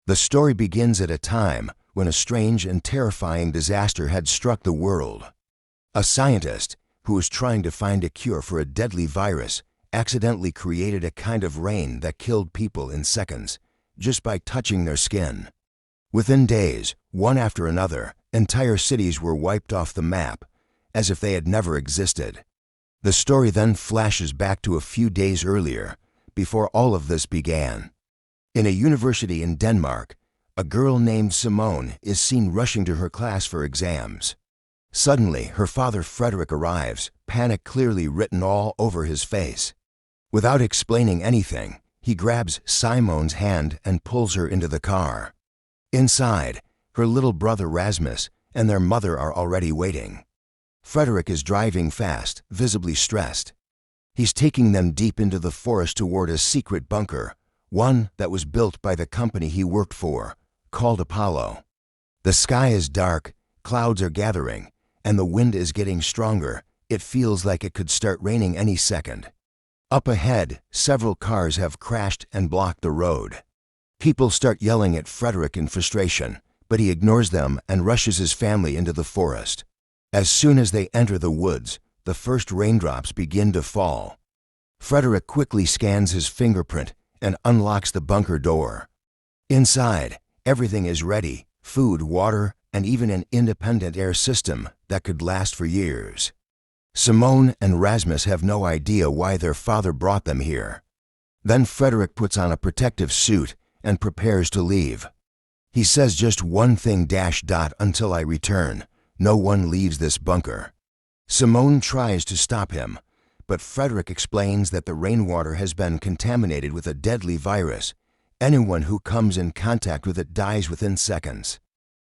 The story begins at a time when a strange and terrifying disaster had struck the world. A scientist who was trying to find a cure for a deadly virus accidentally created a kind of rain that killed people in seconds just by touching their skin. Within days, one after another, entire cities were wiped off the map as if they had never existed. The story then flashes back to a few days earlier, before all of this began. In a university in Denmark, a girl named Simone is seen rushing to her class for exams. Suddenly, her father Frederick arrives, panic clearly written all over his face. Without explaining anything, he grabs Simone's hand and pulls her into the car. Inside, her little brother Rasmus and their mother are already waiting. Frederick is driving fast, visibly stressed. He's taking them deep into the forest toward a secret bunker, one that was built by the company he worked for, called Apollo. The sky is dark, clouds are gathering, and the wind is getting stronger. It feels like it could start raining any second. Up ahead, several cars have crashed and blocked the road. People start yelling at Frederick in frustration, but he ignores them and rushes his family into the forest. As soon as they enter the woods, the first raindrops begin to fall. Frederick quickly scans his fingerprint and unlocks the bunker door. Inside, everything is ready: food, water, and even an independent air system that could last for years. Simone and Rasmus have no idea why their father brought them here. Then Frederick puts on a protective suit and prepares to leave. He says just one thing: until I return, no one leaves this bunker. Simone tries to stop him, but Frederick explains that the rainwater has been contaminated with a deadly virus. Anyone who comes in contact with it dies within seconds.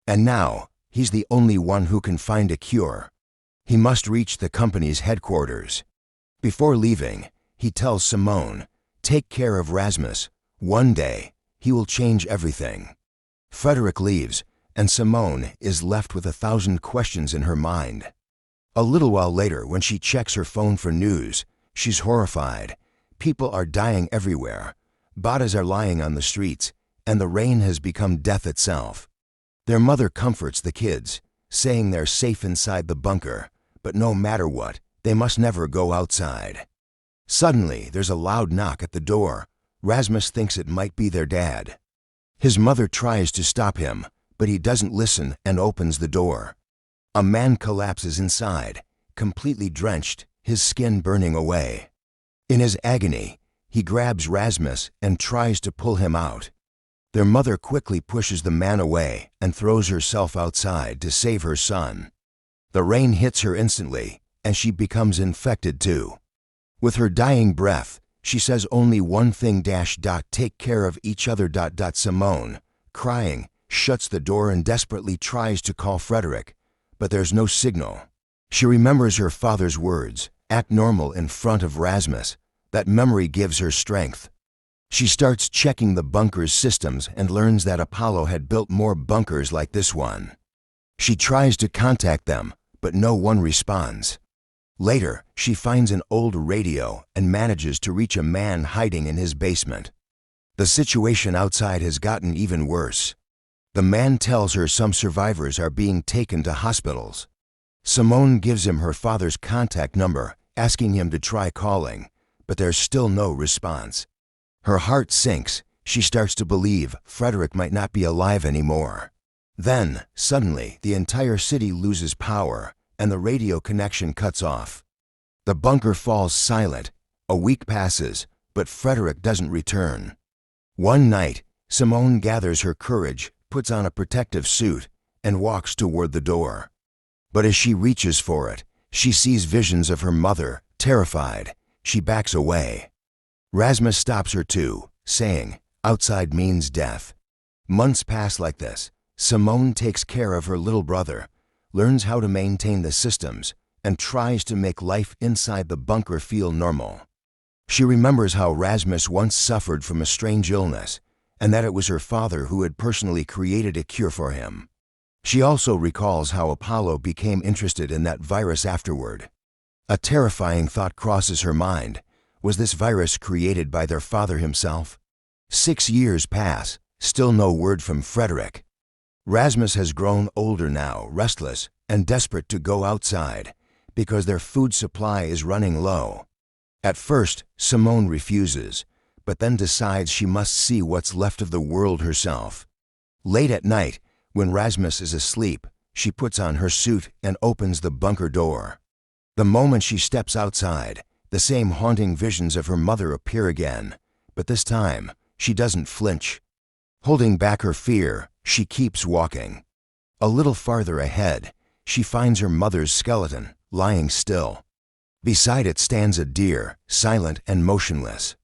And now, he's the only one who can find a cure. He must reach the company's headquarters. Before leaving, he tells Simone, "Take care of Rasmus. One day, he will change everything." Frederick leaves, and Simone is left with 1,000 questions in her mind. A little while later, when she checks her phone for news, she's horrified. People are dying everywhere. Bodies are lying on the streets, and the rain has become death itself. Their mother comforts the kids, saying they're safe inside the bunker, but no matter what, they must never go outside. Suddenly, there's a loud knock at the door. Rasmus thinks it might be their dad. His mother tries to stop him, but he doesn't listen and opens the door. A man collapses inside, completely drenched, his skin burning away. In his agony, he grabs Rasmus and tries to pull him out. Their mother quickly pushes the man away and throws herself outside to save her son. The rain hits her instantly, and she becomes infected too. With her dying breath, she says only one thing: take care of each other. Simone, crying, shuts the door and desperately tries to call Frederick, but there's no signal. She remembers her father's words: act normal in front of Rasmus. That memory gives her strength. She starts checking the bunker's systems and learns that Apollo had built more bunkers like this one. She tries to contact them, but no one responds. Later, she finds an old radio and manages to reach a man hiding in his basement. The situation outside has gotten even worse. The man tells her some survivors are being taken to hospitals. Simone gives him her father's contact number, asking him to try calling, but there's still no response. Her heart sinks. She starts to believe Frederick might not be alive anymore. Then, suddenly, the entire city loses power, and the radio connection cuts off. The bunker falls silent. A week passes, but Frederick doesn't return. One night, Simone gathers her courage, puts on a protective suit, and walks toward the door. But as she reaches for it, she sees visions of her mother. Terrified, she backs away. Rasmus stops her too, saying, "Outside means death." Months pass like this. Simone takes care of her little brother, learns how to maintain the systems, and tries to make life inside the bunker feel normal. She remembers how Rasmus once suffered from a strange illness, and that it was her father who had personally created a cure for him. She also recalls how Apollo became interested in that virus afterward. A terrifying thought crosses her mind. Was this virus created by their father himself? 6 years pass. Still no word from Frederick. Rasmus has grown older now, restless and desperate to go outside because their food supply is running low. At first, Simone refuses, but then decides she must see what's left of the world herself. Late at night, when Rasmus is asleep, she puts on her suit and opens the bunker door. The moment she steps outside, the same haunting visions of her mother appear again, but this time, she doesn't flinch. Holding back her fear, she keeps walking. A little farther ahead, she finds her mother's skeleton, lying still. Beside it stands a deer, silent and motionless.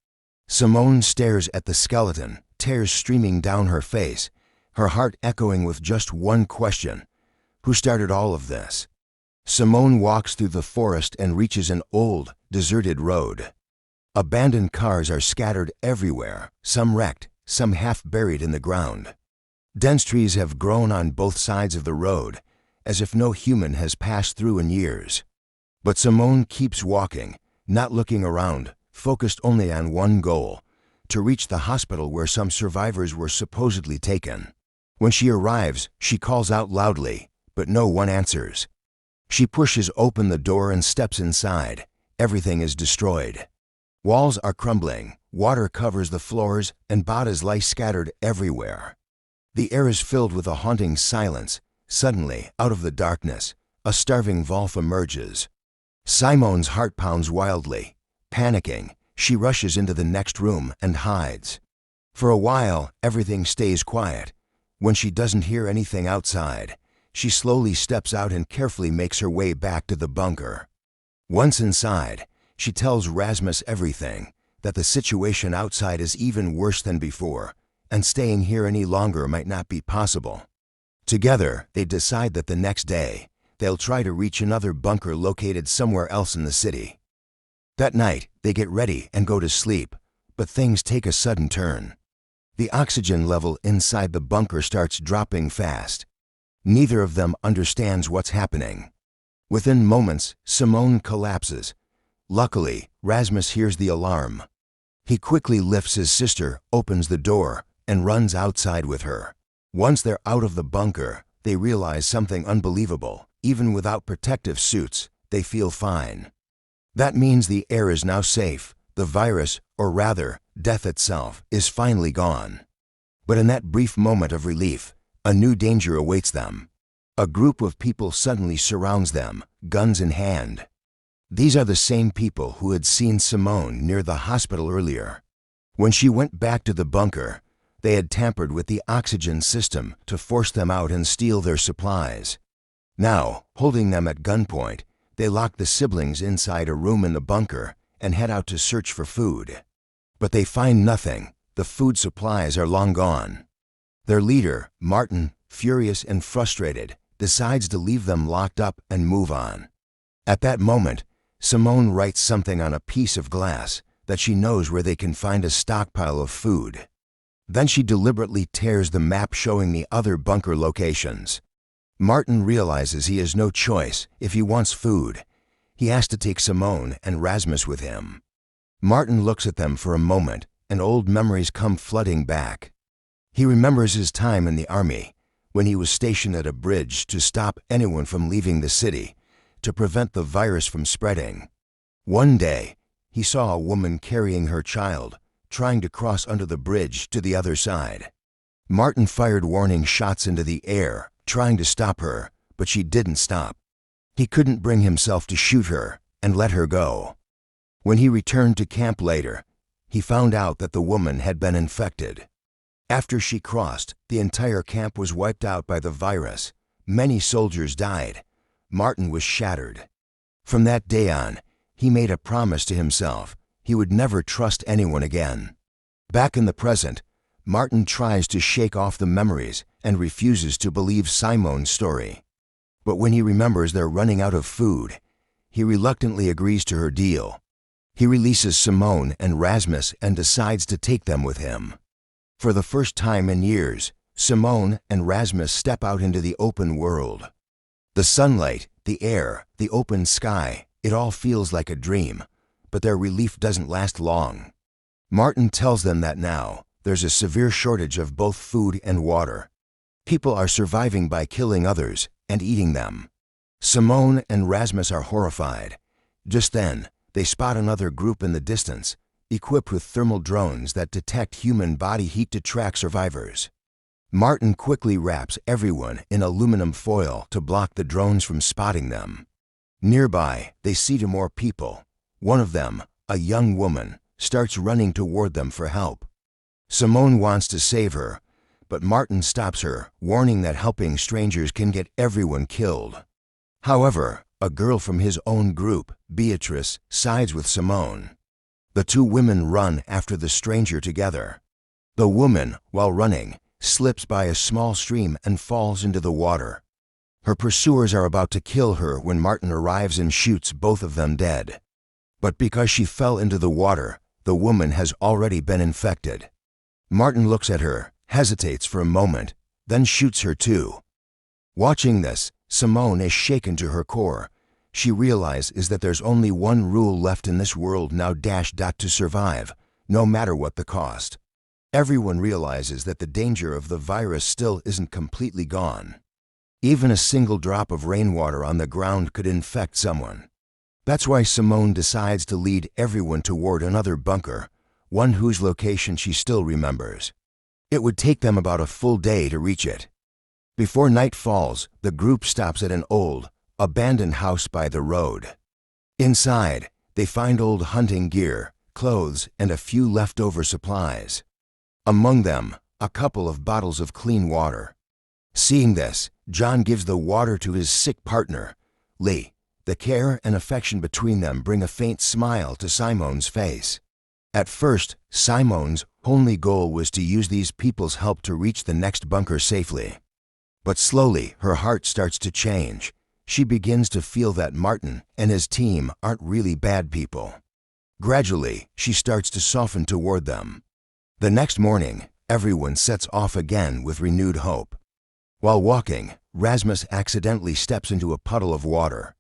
Simone stares at the skeleton, tears streaming down her face, her heart echoing with just one question: who started all of this? Simone walks through the forest and reaches an old, deserted road. Abandoned cars are scattered everywhere, some wrecked, some half buried in the ground. Dense trees have grown on both sides of the road, as if no human has passed through in years. But Simone keeps walking, not looking around, focused only on one goal: to reach the hospital where some survivors were supposedly taken. When she arrives, she calls out loudly, but no one answers. She pushes open the door and steps inside. Everything is destroyed. Walls are crumbling, water covers the floors, and bodies lie scattered everywhere. The air is filled with a haunting silence. Suddenly, out of the darkness, a starving Wolf emerges. Simone's heart pounds wildly. Panicking, she rushes into the next room and hides. For a while, everything stays quiet. When she doesn't hear anything outside, she slowly steps out and carefully makes her way back to the bunker. Once inside, she tells Rasmus everything, that the situation outside is even worse than before, and staying here any longer might not be possible. Together, they decide that the next day, they'll try to reach another bunker located somewhere else in the city. That night, they get ready and go to sleep, but things take a sudden turn. The oxygen level inside the bunker starts dropping fast. Neither of them understands what's happening. Within moments, Simone collapses. Luckily, Rasmus hears the alarm. He quickly lifts his sister, opens the door, and runs outside with her. Once they're out of the bunker, they realize something unbelievable. Even without protective suits, they feel fine. That means the air is now safe. The virus, or rather, death itself, is finally gone. But in that brief moment of relief, a new danger awaits them. A group of people suddenly surrounds them, guns in hand. These are the same people who had seen Simone near the hospital earlier. When she went back to the bunker, they had tampered with the oxygen system to force them out and steal their supplies. Now, holding them at gunpoint, they lock the siblings inside a room in the bunker and head out to search for food. But they find nothing. The food supplies are long gone. Their leader, Martin, furious and frustrated, decides to leave them locked up and move on. At that moment, Simone writes something on a piece of glass that she knows where they can find a stockpile of food. Then she deliberately tears the map showing the other bunker locations. Martin realizes he has no choice if he wants food. He has to take Simone and Rasmus with him. Martin looks at them for a moment, and old memories come flooding back. He remembers his time in the army, when he was stationed at a bridge to stop anyone from leaving the city, to prevent the virus from spreading. One day, he saw a woman carrying her child, trying to cross under the bridge to the other side. Martin fired warning shots into the air, trying to stop her, but she didn't stop. He couldn't bring himself to shoot her and let her go. When he returned to camp later, he found out that the woman had been infected. After she crossed, the entire camp was wiped out by the virus. Many soldiers died. Martin was shattered. From that day on, he made a promise to himself he would never trust anyone again. Back in the present, Martin tries to shake off the memories and refuses to believe Simone's story. But when he remembers they're running out of food, he reluctantly agrees to her deal. He releases Simone and Rasmus and decides to take them with him. For the first time in years, Simone and Rasmus step out into the open world. The sunlight, the air, the open sky, it all feels like a dream, but their relief doesn't last long. Martin tells them that now, there's a severe shortage of both food and water. People are surviving by killing others and eating them. Simone and Rasmus are horrified. Just then, they spot another group in the distance, equipped with thermal drones that detect human body heat to track survivors. Martin quickly wraps everyone in aluminum foil to block the drones from spotting them. Nearby, they see two more people. One of them, a young woman, starts running toward them for help. Simone wants to save her, but Martin stops her, warning that helping strangers can get everyone killed. However, a girl from his own group, Beatrice, sides with Simone. The two women run after the stranger together. The woman, while running, slips by a small stream and falls into the water. Her pursuers are about to kill her when Martin arrives and shoots both of them dead. But because she fell into the water, the woman has already been infected. Martin looks at her, hesitates for a moment, then shoots her too. Watching this, Simone is shaken to her core. She realizes that there's only one rule left in this world now: to survive, no matter what the cost. Everyone realizes that the danger of the virus still isn't completely gone. Even a single drop of rainwater on the ground could infect someone. That's why Simone decides to lead everyone toward another bunker, one whose location she still remembers. It would take them about a full day to reach it. Before night falls, the group stops at an old, abandoned house by the road. Inside, they find old hunting gear, clothes, and a few leftover supplies. Among them, a couple of bottles of clean water. Seeing this, John gives the water to his sick partner, Lee. The care and affection between them bring a faint smile to Simone's face. At first, Simone's only goal was to use these people's help to reach the next bunker safely. But slowly, her heart starts to change. She begins to feel that Martin and his team aren't really bad people. Gradually, she starts to soften toward them. The next morning, everyone sets off again with renewed hope. While walking, Rasmus accidentally steps into a puddle of water.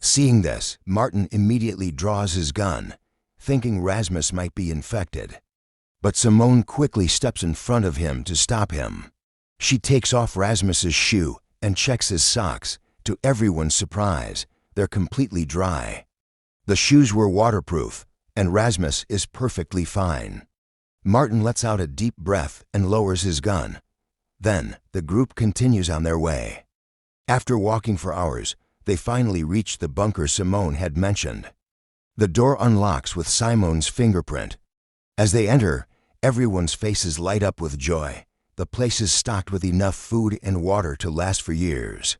Seeing this, Martin immediately draws his gun, thinking Rasmus might be infected. But Simone quickly steps in front of him to stop him. She takes off Rasmus's shoe and checks his socks. To everyone's surprise, they're completely dry. The shoes were waterproof, and Rasmus is perfectly fine. Martin lets out a deep breath and lowers his gun. Then, the group continues on their way. After walking for hours, they finally reach the bunker Simone had mentioned. The door unlocks with Simone's fingerprint. As they enter, everyone's faces light up with joy. The place is stocked with enough food and water to last for years.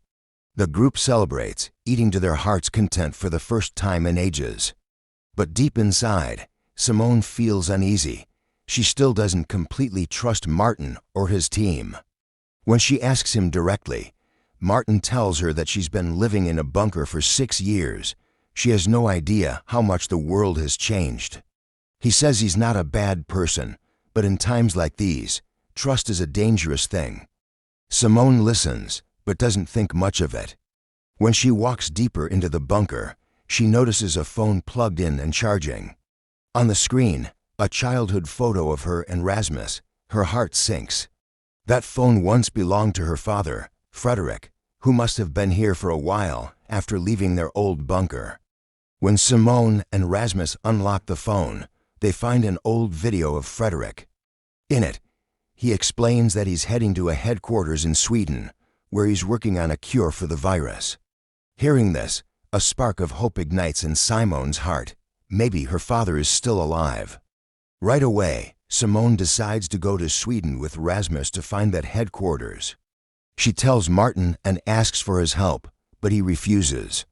The group celebrates, eating to their heart's content for the first time in ages. But deep inside, Simone feels uneasy. She still doesn't completely trust Martin or his team. When she asks him directly, Martin tells her that she's been living in a bunker for 6 years. She has no idea how much the world has changed. He says he's not a bad person, but in times like these, trust is a dangerous thing. Simone listens, but doesn't think much of it. When she walks deeper into the bunker, she notices a phone plugged in and charging. On the screen, a childhood photo of her and Rasmus. Her heart sinks. That phone once belonged to her father, Frederick, who must have been here for a while after leaving their old bunker. When Simone and Rasmus unlock the phone, they find an old video of Frederick. In it, he explains that he's heading to a headquarters in Sweden, where he's working on a cure for the virus. Hearing this, a spark of hope ignites in Simone's heart. Maybe her father is still alive. Right away, Simone decides to go to Sweden with Rasmus to find that headquarters. She tells Martin and asks for his help, but he refuses.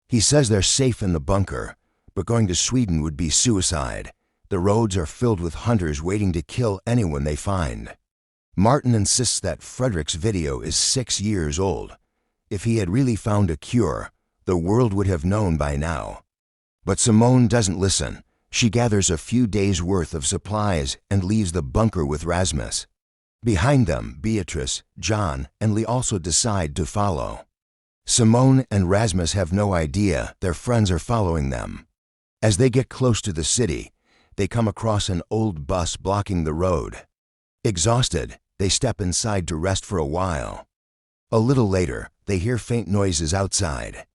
He says they're safe in the bunker, but going to Sweden would be suicide. The roads are filled with hunters waiting to kill anyone they find. Martin insists that Frederick's video is 6 years old. If he had really found a cure, the world would have known by now. But Simone doesn't listen. She gathers a few days' worth of supplies and leaves the bunker with Rasmus. Behind them, Beatrice, John, and Lee also decide to follow. Simone and Rasmus have no idea their friends are following them. As they get close to the city, they come across an old bus blocking the road. Exhausted, they step inside to rest for a while. A little later, they hear faint noises outside.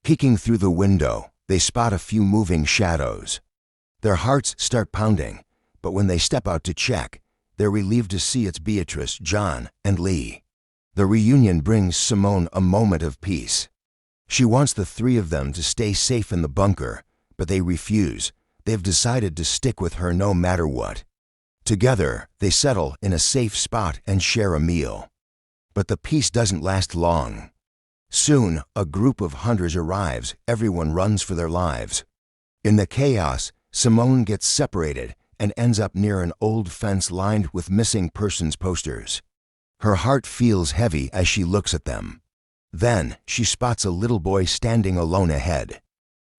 Peeking through the window, they spot a few moving shadows. Their hearts start pounding, but when they step out to check, they're relieved to see it's Beatrice, John, and Lee. The reunion brings Simone a moment of peace. She wants the three of them to stay safe in the bunker, but they refuse. They've decided to stick with her no matter what. Together, they settle in a safe spot and share a meal. But the peace doesn't last long. Soon, a group of hunters arrives. Everyone runs for their lives. In the chaos, Simone gets separated and ends up near an old fence lined with missing persons posters. Her heart feels heavy as she looks at them. Then, she spots a little boy standing alone ahead.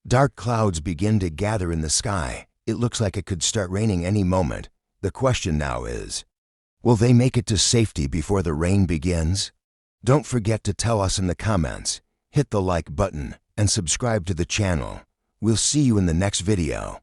Dark clouds begin to gather in the sky. It looks like it could start raining any moment. The question now is, will they make it to safety before the rain begins? Don't forget to tell us in the comments, hit the like button, and subscribe to the channel. We'll see you in the next video.